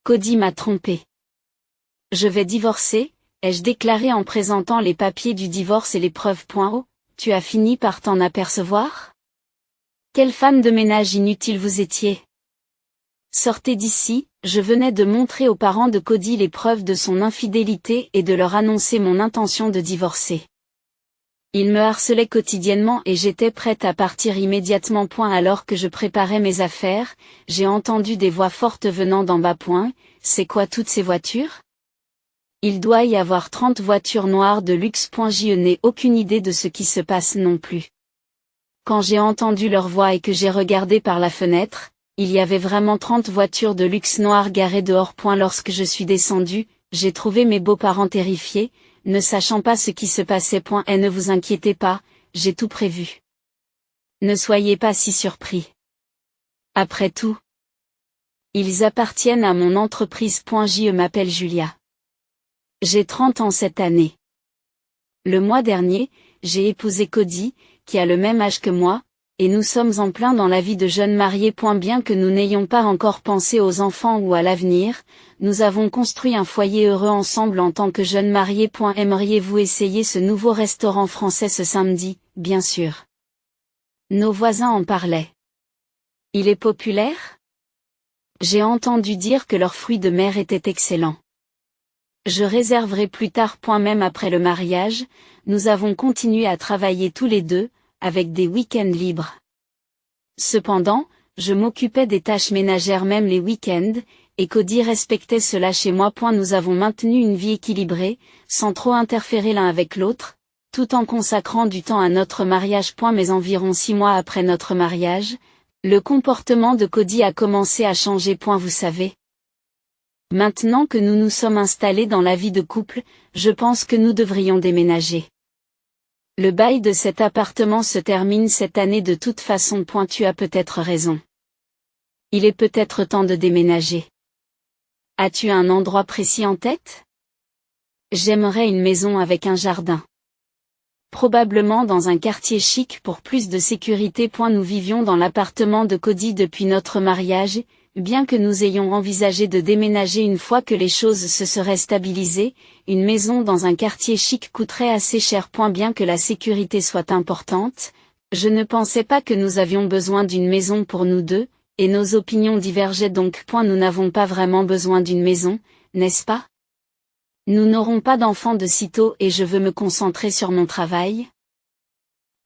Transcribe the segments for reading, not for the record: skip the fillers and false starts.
Cody m'a trompé. Je vais divorcer, ai-je déclaré en présentant les papiers du divorce et les preuves. Oh, tu as fini par t'en apercevoir? Quelle femme de ménage inutile vous étiez! Sortez d'ici, je venais de montrer aux parents de Cody les preuves de son infidélité et de leur annoncer mon intention de divorcer. Il me harcelait quotidiennement et j'étais prête à partir immédiatement. Alors que je préparais mes affaires, j'ai entendu des voix fortes venant d'en bas. C'est quoi toutes ces voitures? Il doit y avoir 30 voitures noires de luxe. Je n'ai aucune idée de ce qui se passe non plus. Quand j'ai entendu leur voix et que j'ai regardé par la fenêtre, il y avait vraiment 30 voitures de luxe noires garées dehors. Lorsque je suis descendue, j'ai trouvé mes beaux-parents terrifiés, ne sachant pas ce qui se passait. Et ne vous inquiétez pas, j'ai tout prévu. Ne soyez pas si surpris. Après tout, ils appartiennent à mon entreprise. Je m'appelle Julia. J'ai 30 ans cette année. Le mois dernier, j'ai épousé Cody, qui a le même âge que moi, et nous sommes en plein dans la vie de jeunes mariés. Bien que nous n'ayons pas encore pensé aux enfants ou à l'avenir, nous avons construit un foyer heureux ensemble en tant que jeunes mariés. Aimeriez-vous essayer ce nouveau restaurant français ce samedi? Bien sûr. Nos voisins en parlaient. Il est populaire? J'ai entendu dire que leurs fruits de mer étaient excellents. Je réserverai plus tard. Même après le mariage, nous avons continué à travailler tous les deux, avec des week-ends libres. Cependant, je m'occupais des tâches ménagères même les week-ends, et Cody respectait cela chez moi. Nous avons maintenu une vie équilibrée, sans trop interférer l'un avec l'autre, tout en consacrant du temps à notre mariage. Mais environ 6 mois après notre mariage, le comportement de Cody a commencé à changer. Vous savez. Maintenant que nous nous sommes installés dans la vie de couple, je pense que nous devrions déménager. Le bail de cet appartement se termine cette année de toute façon. Tu as peut-être raison. Il est peut-être temps de déménager. As-tu un endroit précis en tête? J'aimerais une maison avec un jardin. Probablement dans un quartier chic pour plus de sécurité. Nous vivions dans l'appartement de Cody depuis notre mariage, bien que nous ayons envisagé de déménager une fois que les choses se seraient stabilisées. Une maison dans un quartier chic coûterait assez cher. Bien que la sécurité soit importante, je ne pensais pas que nous avions besoin d'une maison pour nous deux, et nos opinions divergeaient donc. Nous n'avons pas vraiment besoin d'une maison, n'est-ce pas? Nous n'aurons pas d'enfants de sitôt et je veux me concentrer sur mon travail.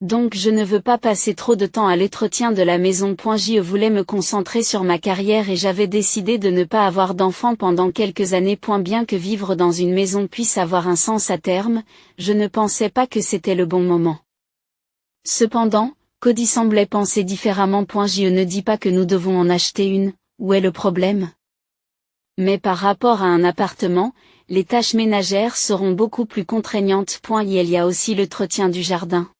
Donc je ne veux pas passer trop de temps à l'entretien de la maison. Je voulais me concentrer sur ma carrière et j'avais décidé de ne pas avoir d'enfants pendant quelques années. Bien que vivre dans une maison puisse avoir un sens à terme, je ne pensais pas que c'était le bon moment. Cependant, Cody semblait penser différemment. Je ne dis pas que nous devons en acheter une, où est le problème? Mais par rapport à un appartement, les tâches ménagères seront beaucoup plus contraignantes. Il y a aussi l'entretien du jardin.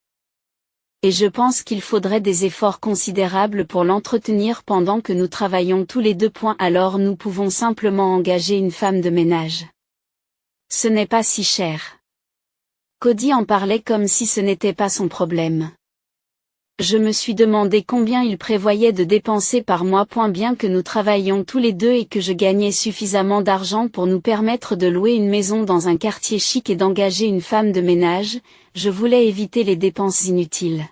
Et je pense qu'il faudrait des efforts considérables pour l'entretenir pendant que nous travaillons tous les deux. Alors nous pouvons simplement engager une femme de ménage. Ce n'est pas si cher. Cody en parlait comme si ce n'était pas son problème. Je me suis demandé combien il prévoyait de dépenser par mois. Bien que nous travaillions tous les deux et que je gagnais suffisamment d'argent pour nous permettre de louer une maison dans un quartier chic et d'engager une femme de ménage, je voulais éviter les dépenses inutiles.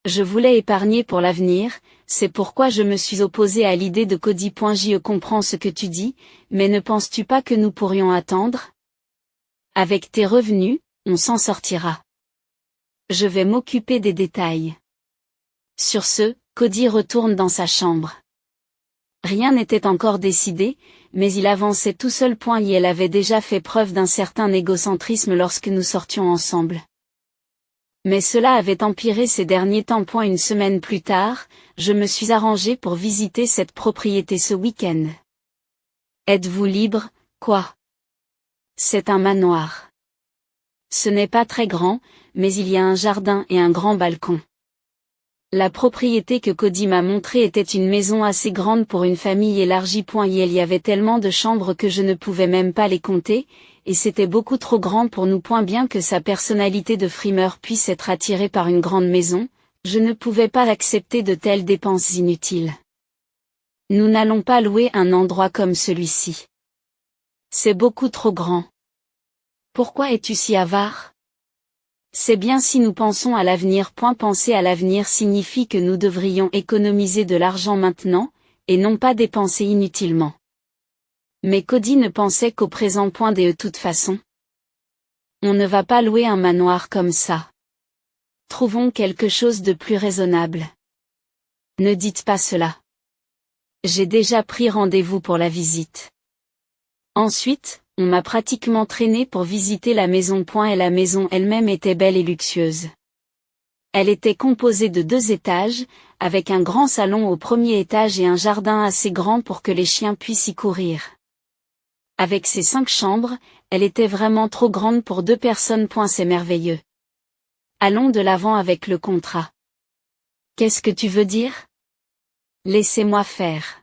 Je voulais épargner pour l'avenir, c'est pourquoi je me suis opposée à l'idée de Cody. Je comprends ce que tu dis, mais ne penses-tu pas que nous pourrions attendre? Avec tes revenus, on s'en sortira. Je vais m'occuper des détails. Sur ce, Cody retourne dans sa chambre. Rien n'était encore décidé, mais il avançait tout seul. Et elle avait déjà fait preuve d'un certain égocentrisme lorsque nous sortions ensemble. Mais cela avait empiré ces derniers temps. Une semaine plus tard, je me suis arrangée pour visiter cette propriété ce week-end. Êtes-vous libre, quoi? C'est un manoir. Ce n'est pas très grand, mais il y a un jardin et un grand balcon. La propriété que Cody m'a montrée était une maison assez grande pour une famille élargie. Il y avait tellement de chambres que je ne pouvais même pas les compter, et c'était beaucoup trop grand pour nous. Bien que sa personnalité de frimeur puisse être attirée par une grande maison, je ne pouvais pas accepter de telles dépenses inutiles. Nous n'allons pas louer un endroit comme celui-ci. C'est beaucoup trop grand. Pourquoi es-tu si avare? C'est bien si nous pensons à l'avenir. Penser à l'avenir signifie que nous devrions économiser de l'argent maintenant, et non pas dépenser inutilement. Mais Cody ne pensait qu'au présent. De toute façon. On ne va pas louer un manoir comme ça. Trouvons quelque chose de plus raisonnable. Ne dites pas cela. J'ai déjà pris rendez-vous pour la visite. Ensuite, on m'a pratiquement traîné pour visiter la maison. Et la maison elle-même était belle et luxueuse. Elle était composée de 2 étages, avec un grand salon au premier étage et un jardin assez grand pour que les chiens puissent y courir. Avec ses 5 chambres, elle était vraiment trop grande pour 2 personnes. C'est merveilleux. Allons de l'avant avec le contrat. Qu'est-ce que tu veux dire? Laissez-moi faire.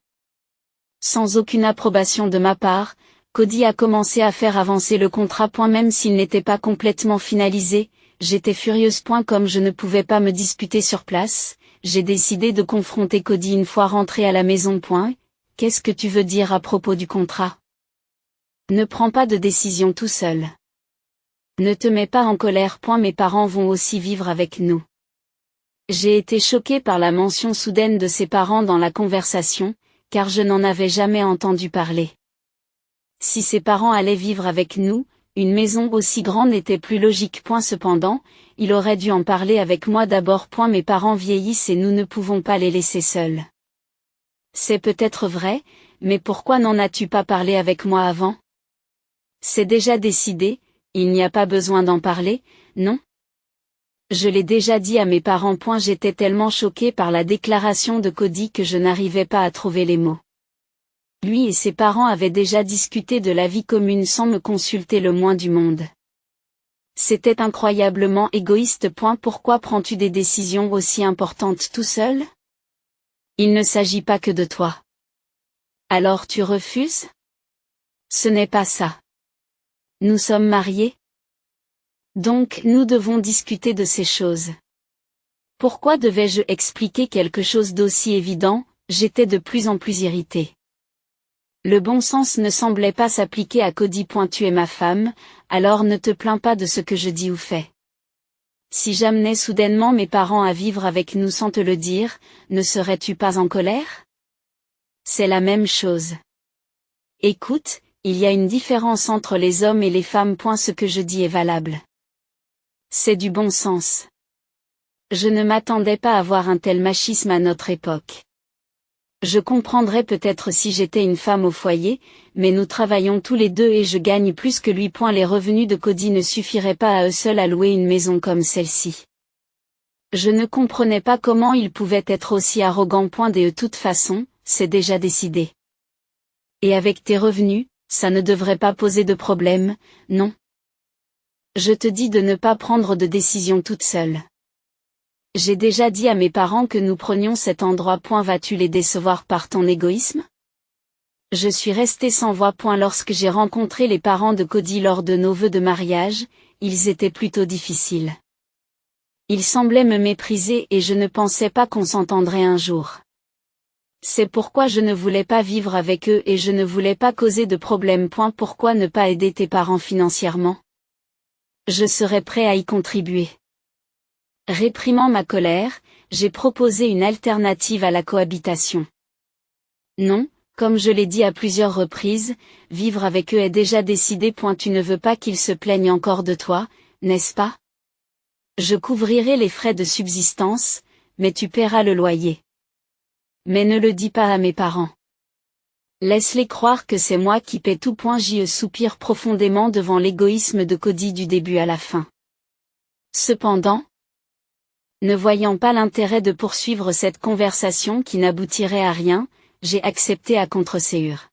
Sans aucune approbation de ma part, Cody a commencé à faire avancer le contrat. Même s'il n'était pas complètement finalisé, j'étais furieuse. Comme je ne pouvais pas me disputer sur place, j'ai décidé de confronter Cody une fois rentré à la maison. Qu'est-ce que tu veux dire à propos du contrat? Ne prends pas de décision tout seul. Ne te mets pas en colère. Mes parents vont aussi vivre avec nous. J'ai été choquée par la mention soudaine de ses parents dans la conversation, car je n'en avais jamais entendu parler. Si ses parents allaient vivre avec nous, une maison aussi grande était plus logique. Cependant, il aurait dû en parler avec moi d'abord. Mes parents vieillissent et nous ne pouvons pas les laisser seuls. C'est peut-être vrai, mais pourquoi n'en as-tu pas parlé avec moi avant? C'est déjà décidé, il n'y a pas besoin d'en parler, non? Je l'ai déjà dit à mes parents. J'étais tellement choquée par la déclaration de Cody que je n'arrivais pas à trouver les mots. Lui et ses parents avaient déjà discuté de la vie commune sans me consulter le moins du monde. C'était incroyablement égoïste. Pourquoi prends-tu des décisions aussi importantes tout seul? Il ne s'agit pas que de toi. Alors tu refuses? Ce n'est pas ça. Nous sommes mariés? Donc nous devons discuter de ces choses. Pourquoi devais-je expliquer quelque chose d'aussi évident? J'étais de plus en plus irritée. Le bon sens ne semblait pas s'appliquer à Cody. Tu es ma femme, alors ne te plains pas de ce que je dis ou fais. Si j'amenais soudainement mes parents à vivre avec nous sans te le dire, ne serais-tu pas en colère? C'est la même chose. Écoute, il y a une différence entre les hommes et les femmes. Ce que je dis est valable. C'est du bon sens. Je ne m'attendais pas à voir un tel machisme à notre époque. Je comprendrais peut-être si j'étais une femme au foyer, mais nous travaillons tous les deux et je gagne plus que lui. Les revenus de Cody ne suffiraient pas à eux seuls à louer une maison comme celle-ci. Je ne comprenais pas comment il pouvait être aussi arrogant. De toute façon, c'est déjà décidé. Et avec tes revenus, ça ne devrait pas poser de problème, non? Je te dis de ne pas prendre de décision toute seule. J'ai déjà dit à mes parents que nous prenions cet endroit. Vas-tu les décevoir par ton égoïsme? Je suis restée sans voix. Lorsque j'ai rencontré les parents de Cody lors de nos vœux de mariage, ils étaient plutôt difficiles. Ils semblaient me mépriser et je ne pensais pas qu'on s'entendrait un jour. C'est pourquoi je ne voulais pas vivre avec eux et je ne voulais pas causer de problème. Pourquoi ne pas aider tes parents financièrement? Je serais prêt à y contribuer. Réprimant ma colère, j'ai proposé une alternative à la cohabitation. Non, comme je l'ai dit à plusieurs reprises, vivre avec eux est déjà décidé. Tu ne veux pas qu'ils se plaignent encore de toi, n'est-ce pas? Je couvrirai les frais de subsistance, mais tu paieras le loyer. Mais ne le dis pas à mes parents. Laisse-les croire que c'est moi qui paie tout. Je soupire profondément devant l'égoïsme de Cody du début à la fin. Cependant, ne voyant pas l'intérêt de poursuivre cette conversation qui n'aboutirait à rien, j'ai accepté à contre-séure.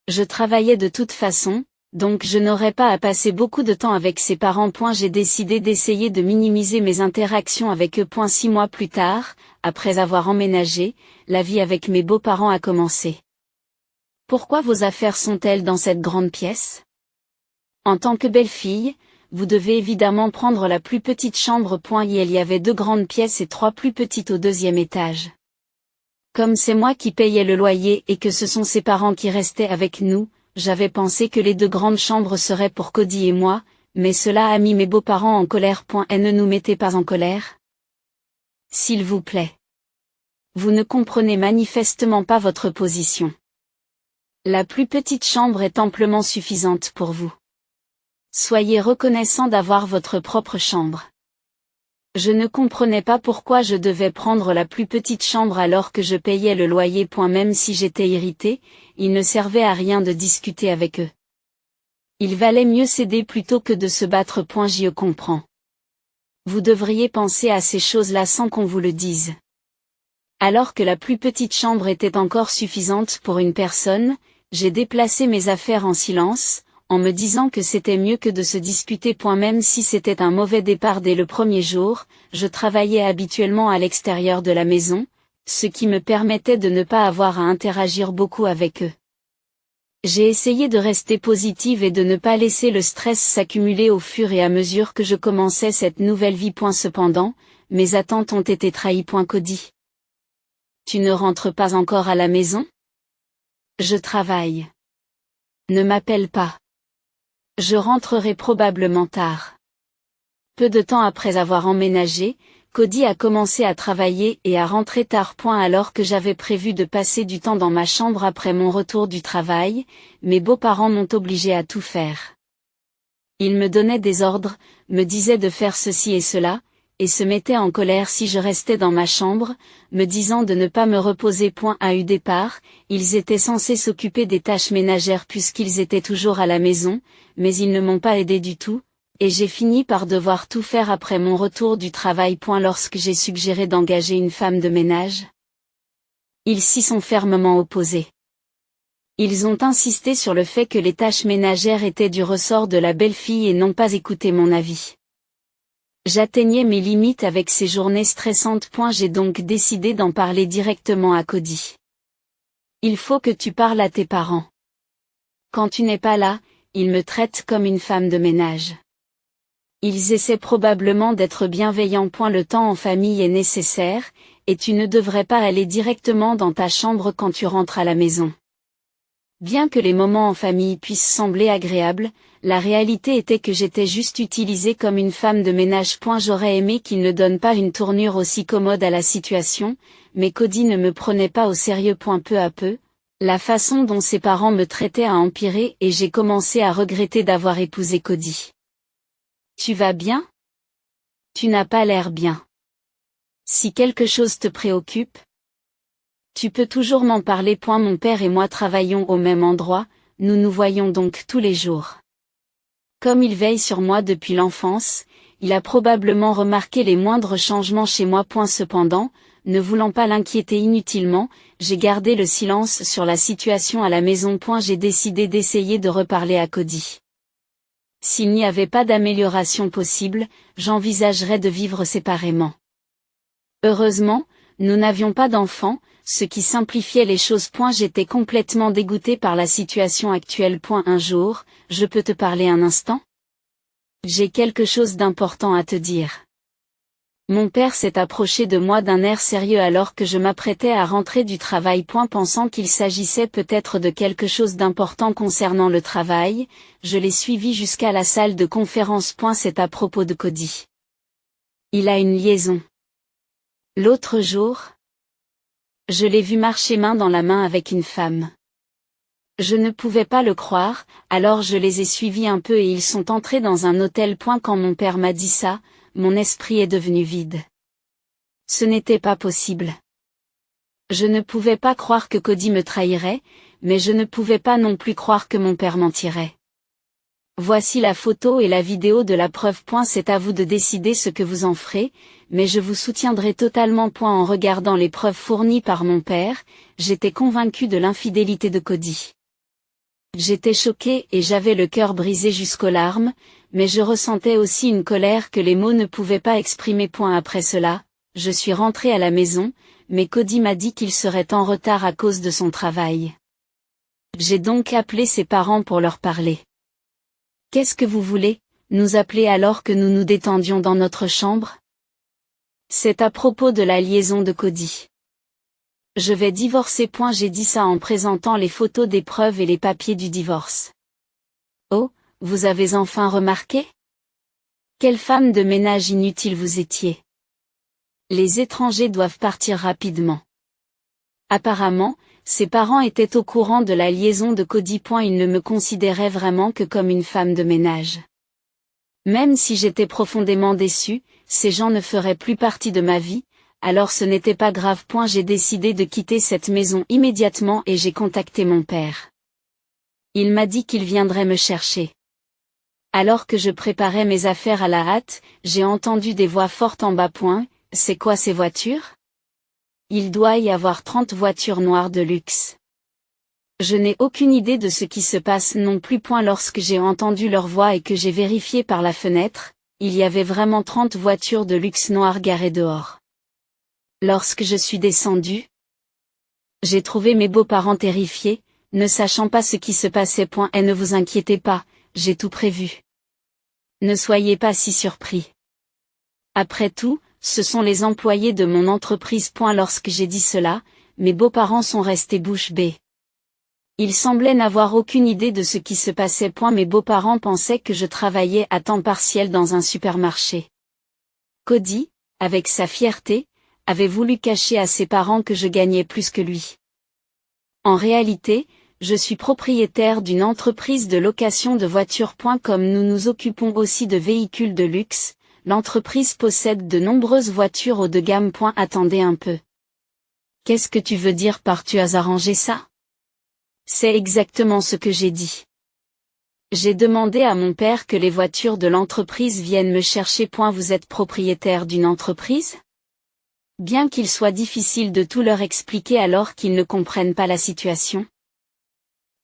Je travaillais de toute façon, donc je n'aurais pas à passer beaucoup de temps avec ses parents. J'ai décidé d'essayer de minimiser mes interactions avec eux. 6 mois plus tard, après avoir emménagé, la vie avec mes beaux-parents a commencé. Pourquoi vos affaires sont-elles dans cette grande pièce? En tant que belle-fille, vous devez évidemment prendre la plus petite chambre. Il y avait 2 grandes pièces et 3 plus petites au 2e étage. Comme c'est moi qui payais le loyer et que ce sont ses parents qui restaient avec nous, j'avais pensé que les 2 grandes chambres seraient pour Cody et moi, mais cela a mis mes beaux-parents en colère. Et ne nous mettez pas en colère. S'il vous plaît. Vous ne comprenez manifestement pas votre position. La plus petite chambre est amplement suffisante pour vous. Soyez reconnaissant d'avoir votre propre chambre. Je ne comprenais pas pourquoi je devais prendre la plus petite chambre alors que je payais le loyer. Même si j'étais irritée, il ne servait à rien de discuter avec eux. Il valait mieux céder plutôt que de se battre. Je comprends. Vous devriez penser à ces choses-là sans qu'on vous le dise. Alors que la plus petite chambre était encore suffisante pour une personne, j'ai déplacé mes affaires en silence, en me disant que c'était mieux que de se disputer. Même si c'était un mauvais départ dès le premier jour, je travaillais habituellement à l'extérieur de la maison, ce qui me permettait de ne pas avoir à interagir beaucoup avec eux. J'ai essayé de rester positive et de ne pas laisser le stress s'accumuler au fur et à mesure que je commençais cette nouvelle vie. Cependant, mes attentes ont été trahies. Cody. Tu ne rentres pas encore à la maison? Je travaille. Ne m'appelle pas. Je rentrerai probablement tard. Peu de temps après avoir emménagé, Cody a commencé à travailler et à rentrer tard. Alors que j'avais prévu de passer du temps dans ma chambre après mon retour du travail, mes beaux-parents m'ont obligé à tout faire. Ils me donnaient des ordres, me disaient de faire ceci et cela, et se mettaient en colère si je restais dans ma chambre, me disant de ne pas me reposer. À eu départ, ils étaient censés s'occuper des tâches ménagères puisqu'ils étaient toujours à la maison, mais ils ne m'ont pas aidé du tout, et j'ai fini par devoir tout faire après mon retour du travail. Lorsque j'ai suggéré d'engager une femme de ménage, ils s'y sont fermement opposés. Ils ont insisté sur le fait que les tâches ménagères étaient du ressort de la belle-fille et n'ont pas écouté mon avis. J'atteignais mes limites avec ces journées stressantes. J'ai donc décidé d'en parler directement à Cody. Il faut que tu parles à tes parents. Quand tu n'es pas là, ils me traitent comme une femme de ménage. Ils essaient probablement d'être bienveillants. Le temps en famille est nécessaire, et tu ne devrais pas aller directement dans ta chambre quand tu rentres à la maison. Bien que les moments en famille puissent sembler agréables, la réalité était que j'étais juste utilisée comme une femme de ménage. J'aurais aimé qu'il ne donne pas une tournure aussi commode à la situation, mais Cody ne me prenait pas au sérieux. Peu à peu, la façon dont ses parents me traitaient a empiré et j'ai commencé à regretter d'avoir épousé Cody. Tu vas bien? Tu n'as pas l'air bien. Si quelque chose te préoccupe, tu peux toujours m'en parler. Mon père et moi travaillons au même endroit, nous nous voyons donc tous les jours. Comme il veille sur moi depuis l'enfance, il a probablement remarqué les moindres changements chez moi. Cependant, ne voulant pas l'inquiéter inutilement, j'ai gardé le silence sur la situation à la maison. J'ai décidé d'essayer de reparler à Cody. S'il n'y avait pas d'amélioration possible, j'envisagerais de vivre séparément. Heureusement, nous n'avions pas d'enfants, ce qui simplifiait les choses. J'étais complètement dégoûtée par la situation actuelle. Un jour, je peux te parler un instant? J'ai quelque chose d'important à te dire. Mon père s'est approché de moi d'un air sérieux alors que je m'apprêtais à rentrer du travail. Pensant qu'il s'agissait peut-être de quelque chose d'important concernant le travail, je l'ai suivi jusqu'à la salle de conférence. C'est à propos de Cody. Il a une liaison. L'autre jour, je l'ai vu marcher main dans la main avec une femme. Je ne pouvais pas le croire, alors je les ai suivis un peu et ils sont entrés dans un hôtel. Quand mon père m'a dit ça, mon esprit est devenu vide. Ce n'était pas possible. Je ne pouvais pas croire que Cody me trahirait, mais je ne pouvais pas non plus croire que mon père mentirait. Voici la photo et la vidéo de la preuve. C'est à vous de décider ce que vous en ferez, mais je vous soutiendrai totalement. En regardant les preuves fournies par mon père, j'étais convaincue de l'infidélité de Cody. J'étais choquée et j'avais le cœur brisé jusqu'aux larmes, mais je ressentais aussi une colère que les mots ne pouvaient pas exprimer. Après cela, je suis rentrée à la maison, mais Cody m'a dit qu'il serait en retard à cause de son travail. J'ai donc appelé ses parents pour leur parler. Qu'est-ce que vous voulez, nous appeler alors que nous nous détendions dans notre chambre? C'est à propos de la liaison de Cody. Je vais divorcer. J'ai dit ça en présentant les photos des preuves et les papiers du divorce. Oh, vous avez enfin remarqué? Quelle femme de ménage inutile vous étiez. Les étrangers doivent partir rapidement. Apparemment, ses parents étaient au courant de la liaison de Cody. Ils ne me considéraient vraiment que comme une femme de ménage. Même si j'étais profondément déçue, ces gens ne feraient plus partie de ma vie, alors ce n'était pas grave. J'ai décidé de quitter cette maison immédiatement et j'ai contacté mon père. Il m'a dit qu'il viendrait me chercher. Alors que je préparais mes affaires à la hâte, j'ai entendu des voix fortes en bas. C'est quoi ces voitures? Il doit y avoir 30 voitures noires de luxe. Je n'ai aucune idée de ce qui se passe non plus. Lorsque j'ai entendu leur voix et que j'ai vérifié par la fenêtre, il y avait vraiment 30 voitures de luxe noires garées dehors. Lorsque je suis descendue, j'ai trouvé mes beaux-parents terrifiés, ne sachant pas ce qui se passait. Et ne vous inquiétez pas, j'ai tout prévu. Ne soyez pas si surpris. Après tout, ce sont les employés de mon entreprise. Lorsque j'ai dit cela, mes beaux-parents sont restés bouche bée. Ils semblaient n'avoir aucune idée de ce qui se passait. Mes beaux-parents pensaient que je travaillais à temps partiel dans un supermarché. Cody, avec sa fierté, avait voulu cacher à ses parents que je gagnais plus que lui. En réalité, je suis propriétaire d'une entreprise de location de voitures. Comme nous nous occupons aussi de véhicules de luxe, l'entreprise possède de nombreuses voitures haut de gamme. Attendez un peu. Qu'est-ce que tu veux dire par tu as arrangé ça? C'est exactement ce que j'ai dit. J'ai demandé à mon père que les voitures de l'entreprise viennent me chercher. Vous êtes propriétaire d'une entreprise? Bien qu'il soit difficile de tout leur expliquer alors qu'ils ne comprennent pas la situation.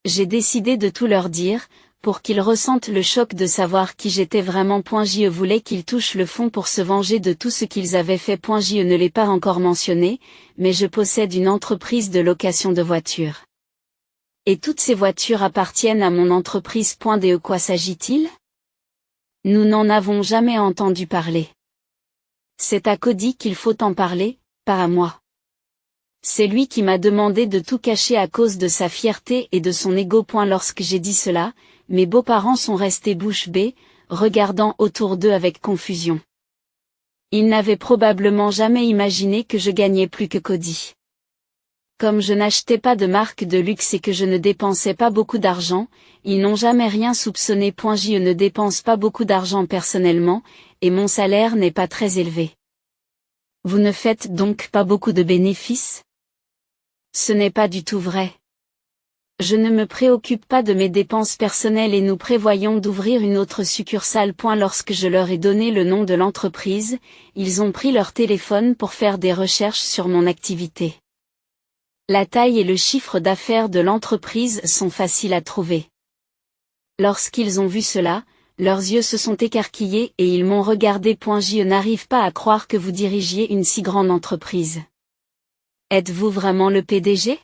J'ai décidé de tout leur dire, pour qu'ils ressentent le choc de savoir qui j'étais vraiment. Je voulais qu'ils touchent le fond pour se venger de tout ce qu'ils avaient fait. Je ne l'ai pas encore mentionné, mais je possède une entreprise de location de voitures. Et toutes ces voitures appartiennent à mon entreprise. De quoi s'agit-il? Nous n'en avons jamais entendu parler. C'est à Cody qu'il faut en parler, pas à moi. C'est lui qui m'a demandé de tout cacher à cause de sa fierté et de son ego. Lorsque j'ai dit cela, mes beaux-parents sont restés bouche bée, regardant autour d'eux avec confusion. Ils n'avaient probablement jamais imaginé que je gagnais plus que Cody. Comme je n'achetais pas de marque de luxe et que je ne dépensais pas beaucoup d'argent, ils n'ont jamais rien soupçonné. Je ne dépense pas beaucoup d'argent personnellement, et mon salaire n'est pas très élevé. Vous ne faites donc pas beaucoup de bénéfices? Ce n'est pas du tout vrai. Je ne me préoccupe pas de mes dépenses personnelles et nous prévoyons d'ouvrir une autre succursale. Lorsque je leur ai donné le nom de l'entreprise, ils ont pris leur téléphone pour faire des recherches sur mon activité. La taille et le chiffre d'affaires de l'entreprise sont faciles à trouver. Lorsqu'ils ont vu cela, leurs yeux se sont écarquillés et ils m'ont regardé. Je n'arrive pas à croire que vous dirigiez une si grande entreprise. Êtes-vous vraiment le PDG?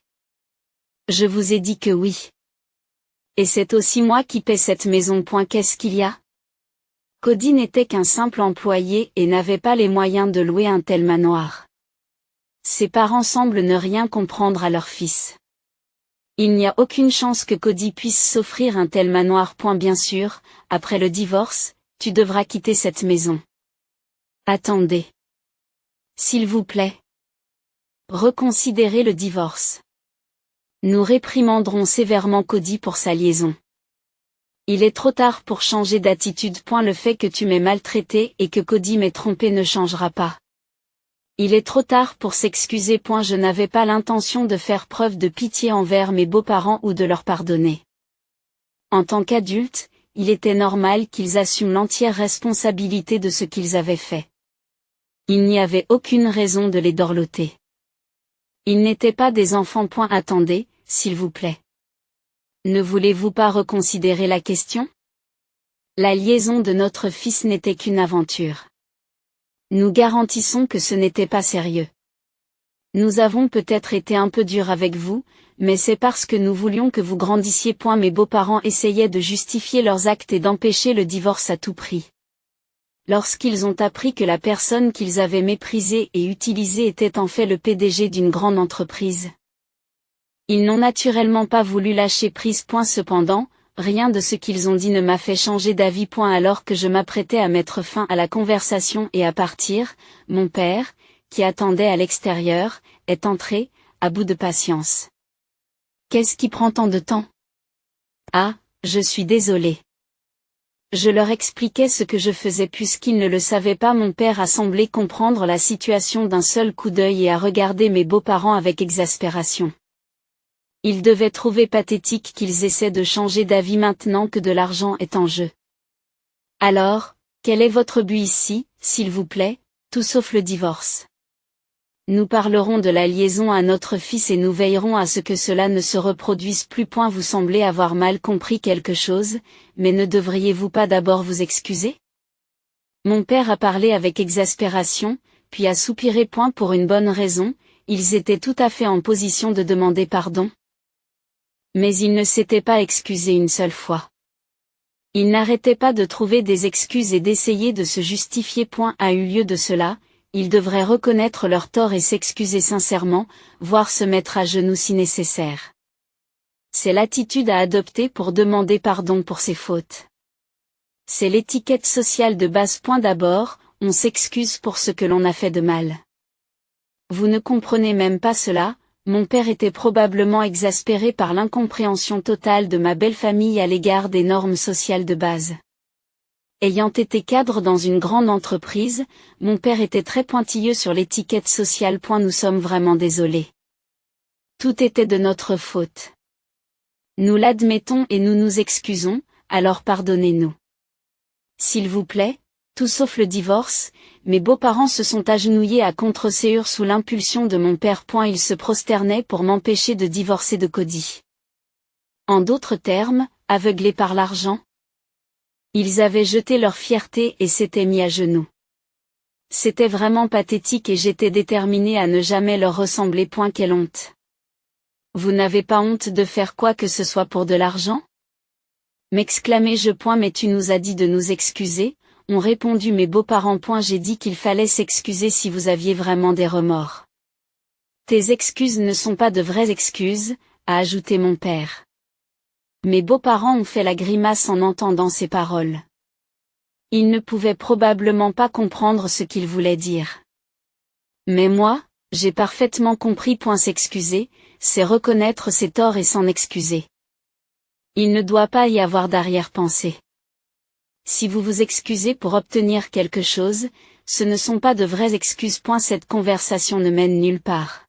Je vous ai dit que oui. Et c'est aussi moi qui paie cette maison. Qu'est-ce qu'il y a? Cody n'était qu'un simple employé et n'avait pas les moyens de louer un tel manoir. Ses parents semblent ne rien comprendre à leur fils. Il n'y a aucune chance que Cody puisse s'offrir un tel manoir. Bien sûr, après le divorce, tu devras quitter cette maison. Attendez. S'il vous plaît. Reconsidérez le divorce. Nous réprimanderons sévèrement Cody pour sa liaison. Il est trop tard pour changer d'attitude. Le fait que tu m'aies maltraité et que Cody m'ait trompé ne changera pas. Il est trop tard pour s'excuser. Je n'avais pas l'intention de faire preuve de pitié envers mes beaux-parents ou de leur pardonner. En tant qu'adultes, il était normal qu'ils assument l'entière responsabilité de ce qu'ils avaient fait. Il n'y avait aucune raison de les dorloter. Ils n'étaient pas des enfants. Attendez, s'il vous plaît. Ne voulez-vous pas reconsidérer la question? La liaison de notre fils n'était qu'une aventure. Nous garantissons que ce n'était pas sérieux. Nous avons peut-être été un peu durs avec vous, mais c'est parce que nous voulions que vous grandissiez. Mes beaux-parents essayaient de justifier leurs actes et d'empêcher le divorce à tout prix. Lorsqu'ils ont appris que la personne qu'ils avaient méprisée et utilisée était en fait le PDG d'une grande entreprise. Ils n'ont naturellement pas voulu lâcher prise. Cependant, rien de ce qu'ils ont dit ne m'a fait changer d'avis. Alors que je m'apprêtais à mettre fin à la conversation et à partir, mon père, qui attendait à l'extérieur, est entré, à bout de patience. Qu'est-ce qui prend tant de temps? Ah, je suis désolé. Je leur expliquais ce que je faisais puisqu'ils ne le savaient pas. Mon père a semblé comprendre la situation d'un seul coup d'œil et a regardé mes beaux-parents avec exaspération. Il devait trouver pathétique qu'ils essaient de changer d'avis maintenant que de l'argent est en jeu. Alors, quel est votre but ici, s'il vous plaît, tout sauf le divorce? Nous parlerons de la liaison à notre fils et nous veillerons à ce que cela ne se reproduise plus. Vous semblez avoir mal compris quelque chose, mais ne devriez-vous pas d'abord vous excuser? Mon père a parlé avec exaspération, puis a soupiré. Pour une bonne raison, ils étaient tout à fait en position de demander pardon. Mais ils ne s'étaient pas excusés une seule fois. Ils n'arrêtaient pas de trouver des excuses et d'essayer de se justifier. A eu lieu de cela, ils devraient reconnaître leur tort et s'excuser sincèrement, voire se mettre à genoux si nécessaire. C'est l'attitude à adopter pour demander pardon pour ses fautes. C'est l'étiquette sociale de base. D'abord, on s'excuse pour ce que l'on a fait de mal. Vous ne comprenez même pas cela. Mon père était probablement exaspéré par l'incompréhension totale de ma belle famille à l'égard des normes sociales de base. Ayant été cadre dans une grande entreprise, mon père était très pointilleux sur l'étiquette sociale. Nous sommes vraiment désolés. Tout était de notre faute. Nous l'admettons et nous nous excusons, alors pardonnez-nous. S'il vous plaît, tout sauf le divorce, mes beaux-parents se sont agenouillés à contre-séure sous l'impulsion de mon père. Ils se prosternaient pour m'empêcher de divorcer de Cody. En d'autres termes, aveuglés par l'argent, ils avaient jeté leur fierté et s'étaient mis à genoux. C'était vraiment pathétique et j'étais déterminé à ne jamais leur ressembler. Quelle honte. Vous n'avez pas honte de faire quoi que ce soit pour de l'argent? M'exclamai-je. Mais tu nous as dit de nous excuser, ont répondu mes beaux-parents. J'ai dit qu'il fallait s'excuser si vous aviez vraiment des remords. Tes excuses ne sont pas de vraies excuses, a ajouté mon père. Mes beaux-parents ont fait la grimace en entendant ces paroles. Ils ne pouvaient probablement pas comprendre ce qu'il voulait dire. Mais moi, j'ai parfaitement compris. S'excuser, c'est reconnaître ses torts et s'en excuser. Il ne doit pas y avoir d'arrière-pensée. Si vous vous excusez pour obtenir quelque chose, ce ne sont pas de vraies excuses. Cette conversation ne mène nulle part.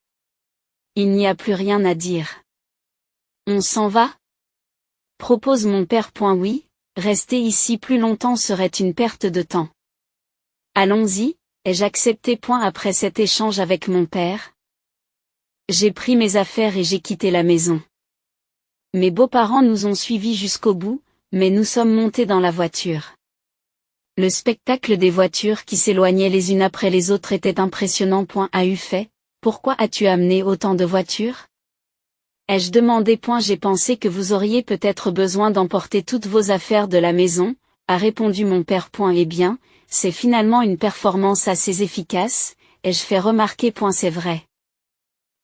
Il n'y a plus rien à dire. On s'en va? Propose mon père. Oui, rester ici plus longtemps serait une perte de temps. Allons-y, ai-je accepté. Après cet échange avec mon père, j'ai pris mes affaires et j'ai quitté la maison. Mes beaux-parents nous ont suivis jusqu'au bout, mais nous sommes montés dans la voiture. Le spectacle des voitures qui s'éloignaient les unes après les autres était impressionnant. A eu fait, pourquoi as-tu amené autant de voitures? Ai-je demandé. J'ai pensé que vous auriez peut-être besoin d'emporter toutes vos affaires de la maison, a répondu mon père. Eh bien, c'est finalement une performance assez efficace, ai-je fait remarquer. C'est vrai.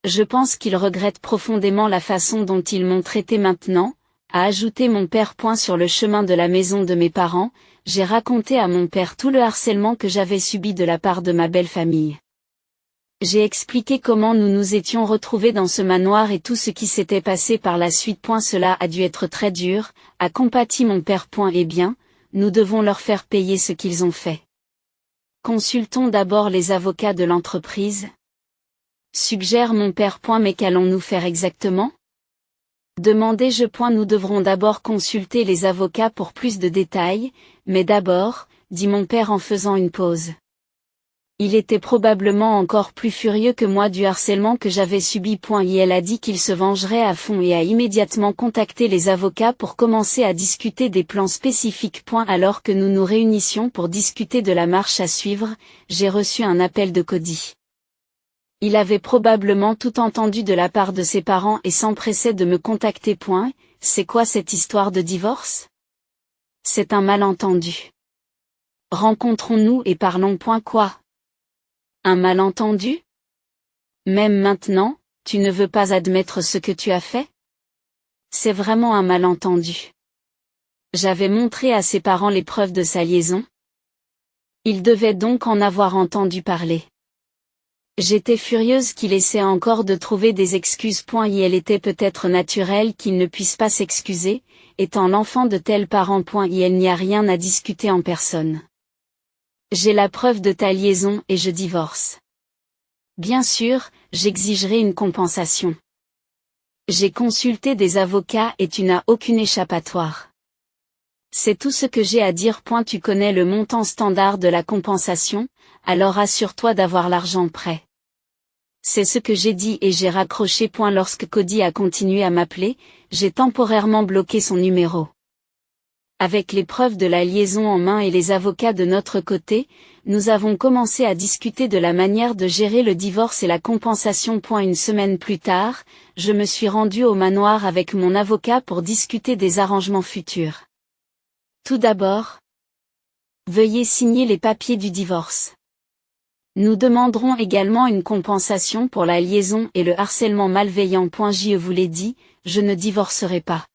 Je pense qu'ils regrettent profondément la façon dont ils m'ont traité maintenant, a ajouté mon père. Sur le chemin de la maison de mes parents, j'ai raconté à mon père tout le harcèlement que j'avais subi de la part de ma belle famille. J'ai expliqué comment nous nous étions retrouvés dans ce manoir et tout ce qui s'était passé par la suite. Cela a dû être très dur, a compati mon père. Eh bien, nous devons leur faire payer ce qu'ils ont fait. Consultons d'abord les avocats de l'entreprise. Suggère mon père. Mais qu'allons-nous faire exactement? Demandai-je. Nous devrons d'abord consulter les avocats pour plus de détails, mais d'abord, dit mon père en faisant une pause. Il était probablement encore plus furieux que moi du harcèlement que j'avais subi. Et elle a dit qu'il se vengerait à fond et a immédiatement contacté les avocats pour commencer à discuter des plans spécifiques. Alors que nous nous réunissions pour discuter de la marche à suivre, j'ai reçu un appel de Cody. Il avait probablement tout entendu de la part de ses parents et s'empressait de me contacter. C'est quoi cette histoire de divorce? C'est un malentendu. Rencontrons-nous et parlons. Quoi? Un malentendu? Même maintenant, tu ne veux pas admettre ce que tu as fait? C'est vraiment un malentendu. J'avais montré à ses parents les preuves de sa liaison. Ils devaient donc en avoir entendu parler. J'étais furieuse qu'il essaie encore de trouver des excuses. Il était peut-être naturel qu'il ne puisse pas s'excuser, étant l'enfant de tels parents. Il n'y a rien à discuter en personne. J'ai la preuve de ta liaison et je divorce. Bien sûr, j'exigerai une compensation. J'ai consulté des avocats et tu n'as aucune échappatoire. C'est tout ce que j'ai à dire. Tu connais le montant standard de la compensation, alors assure-toi d'avoir l'argent prêt. C'est ce que j'ai dit et j'ai raccroché. Lorsque Cody a continué à m'appeler, j'ai temporairement bloqué son numéro. Avec les preuves de la liaison en main et les avocats de notre côté, nous avons commencé à discuter de la manière de gérer le divorce et la compensation. Une semaine plus tard, je me suis rendue au manoir avec mon avocat pour discuter des arrangements futurs. Tout d'abord, veuillez signer les papiers du divorce. Nous demanderons également une compensation pour la liaison et le harcèlement malveillant. Je vous l'ai dit, je ne divorcerai pas.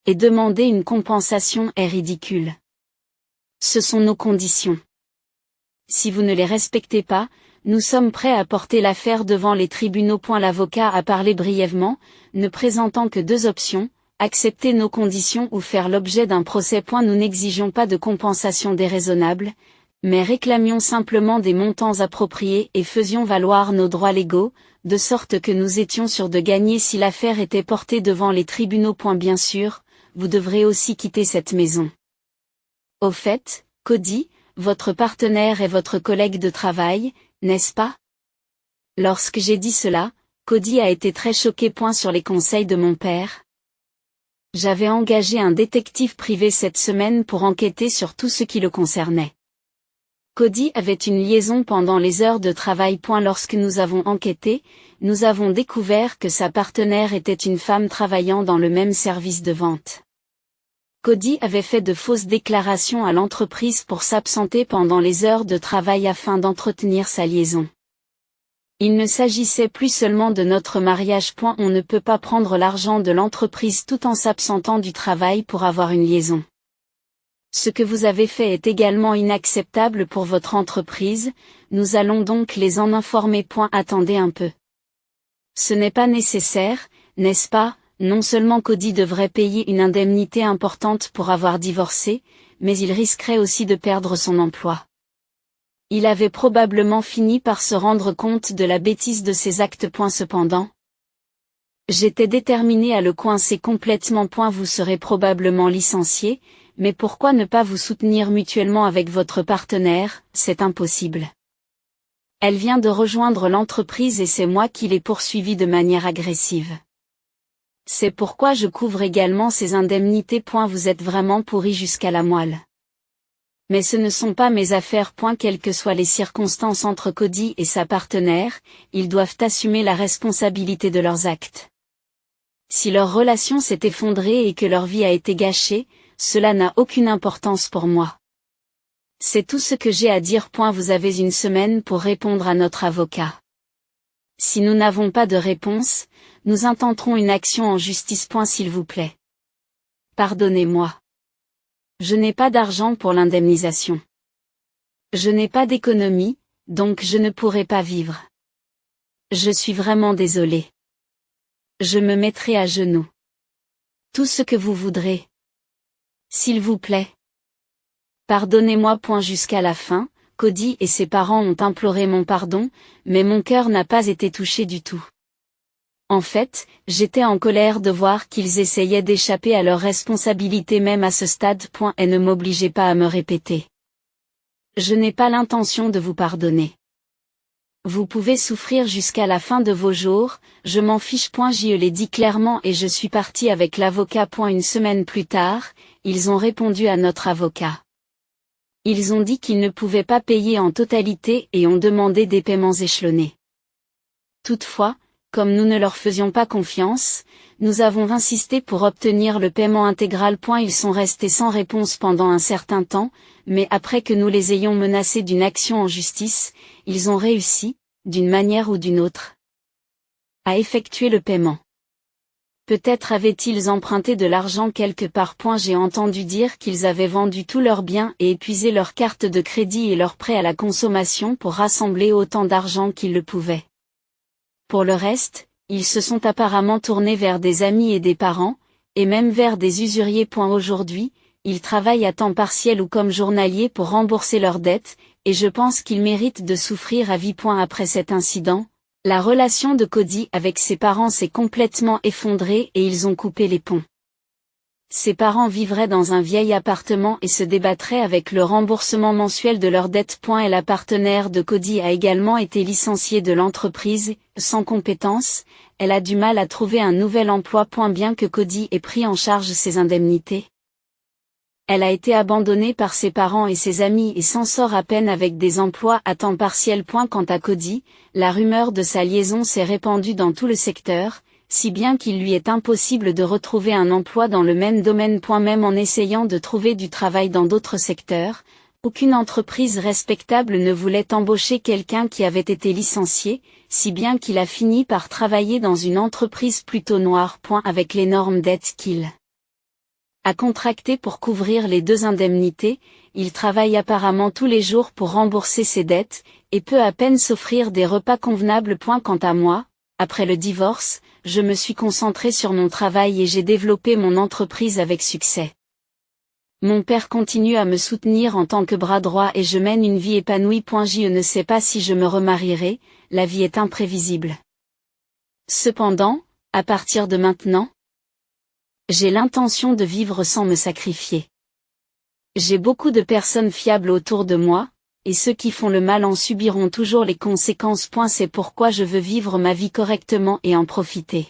Et demander une compensation est ridicule. Ce sont nos conditions. Si vous ne les respectez pas, nous sommes prêts à porter l'affaire devant les tribunaux. L'avocat a parlé brièvement, ne présentant que deux options, accepter nos conditions ou faire l'objet d'un procès. Nous n'exigeons pas de compensation déraisonnable, mais réclamions simplement des montants appropriés et faisions valoir nos droits légaux, de sorte que nous étions sûrs de gagner si l'affaire était portée devant les tribunaux. Bien sûr, vous devrez aussi quitter cette maison. Au fait, Cody, votre partenaire est votre collègue de travail, n'est-ce pas? Lorsque j'ai dit cela, Cody a été très choqué. Sur les conseils de mon père. J'avais engagé un détective privé cette semaine pour enquêter sur tout ce qui le concernait. Cody avait une liaison pendant les heures de travail. Lorsque nous avons enquêté, nous avons découvert que sa partenaire était une femme travaillant dans le même service de vente. Cody avait fait de fausses déclarations à l'entreprise pour s'absenter pendant les heures de travail afin d'entretenir sa liaison. Il ne s'agissait plus seulement de notre mariage. On ne peut pas prendre l'argent de l'entreprise tout en s'absentant du travail pour avoir une liaison. Ce que vous avez fait est également inacceptable pour votre entreprise, nous allons donc les en informer. Attendez un peu. Ce n'est pas nécessaire, n'est-ce pas? Non seulement Cody devrait payer une indemnité importante pour avoir divorcé, mais il risquerait aussi de perdre son emploi. Il avait probablement fini par se rendre compte de la bêtise de ses actes. Cependant, j'étais déterminée à le coincer complètement. Vous serez probablement licencié, mais pourquoi ne pas vous soutenir mutuellement avec votre partenaire? C'est impossible. Elle vient de rejoindre l'entreprise et c'est moi qui l'ai poursuivie de manière agressive. C'est pourquoi je couvre également ces indemnités. Vous êtes vraiment pourri jusqu'à la moelle. Mais ce ne sont pas mes affaires. Quelles que soient les circonstances entre Cody et sa partenaire, ils doivent assumer la responsabilité de leurs actes. Si leur relation s'est effondrée et que leur vie a été gâchée, cela n'a aucune importance pour moi. C'est tout ce que j'ai à dire. Vous avez une semaine pour répondre à notre avocat. Si nous n'avons pas de réponse, nous intenterons une action en justice. S'il vous plaît. Pardonnez-moi. Je n'ai pas d'argent pour l'indemnisation. Je n'ai pas d'économie, donc je ne pourrai pas vivre. Je suis vraiment désolé. Je me mettrai à genoux. Tout ce que vous voudrez. S'il vous plaît. Pardonnez-moi. Jusqu'à la fin, Cody et ses parents ont imploré mon pardon, mais mon cœur n'a pas été touché du tout. En fait, j'étais en colère de voir qu'ils essayaient d'échapper à leurs responsabilités même à ce stade. Et ne m'obligez pas à me répéter. Je n'ai pas l'intention de vous pardonner. Vous pouvez souffrir jusqu'à la fin de vos jours, je m'en fiche. Je l'ai dit clairement et je suis partie avec l'avocat. Une semaine plus tard, ils ont répondu à notre avocat. Ils ont dit qu'ils ne pouvaient pas payer en totalité et ont demandé des paiements échelonnés. Toutefois, comme nous ne leur faisions pas confiance, nous avons insisté pour obtenir le paiement intégral. Ils sont restés sans réponse pendant un certain temps, mais après que nous les ayons menacés d'une action en justice, ils ont réussi, d'une manière ou d'une autre, à effectuer le paiement. Peut-être avaient-ils emprunté de l'argent quelque part. J'ai entendu dire qu'ils avaient vendu tous leurs biens et épuisé leurs cartes de crédit et leurs prêts à la consommation pour rassembler autant d'argent qu'ils le pouvaient. Pour le reste, ils se sont apparemment tournés vers des amis et des parents, et même vers des usuriers. Aujourd'hui, ils travaillent à temps partiel ou comme journaliers pour rembourser leurs dettes, et je pense qu'ils méritent de souffrir à vie. Après cet incident, la relation de Cody avec ses parents s'est complètement effondrée et ils ont coupé les ponts. Ses parents vivraient dans un vieil appartement et se débattraient avec le remboursement mensuel de leurs dettes. Et la partenaire de Cody a également été licenciée de l'entreprise, sans compétences, elle a du mal à trouver un nouvel emploi. Bien que Cody ait pris en charge ses indemnités, elle a été abandonnée par ses parents et ses amis et s'en sort à peine avec des emplois à temps partiel. Quant à Cody, la rumeur de sa liaison s'est répandue dans tout le secteur, si bien qu'il lui est impossible de retrouver un emploi dans le même domaine. Même en essayant de trouver du travail dans d'autres secteurs, aucune entreprise respectable ne voulait embaucher quelqu'un qui avait été licencié, si bien qu'il a fini par travailler dans une entreprise plutôt noire. Avec l'énorme dette qu'il a contractée pour couvrir les 2 indemnités, il travaille apparemment tous les jours pour rembourser ses dettes, et peut à peine s'offrir des repas convenables. Quant à moi, après le divorce, je me suis concentré sur mon travail et j'ai développé mon entreprise avec succès. Mon père continue à me soutenir en tant que bras droit et je mène une vie épanouie. Je ne sais pas si je me remarierai, la vie est imprévisible. Cependant, à partir de maintenant, j'ai l'intention de vivre sans me sacrifier. J'ai beaucoup de personnes fiables autour de moi, et ceux qui font le mal en subiront toujours les conséquences. C'est pourquoi je veux vivre ma vie correctement et en profiter.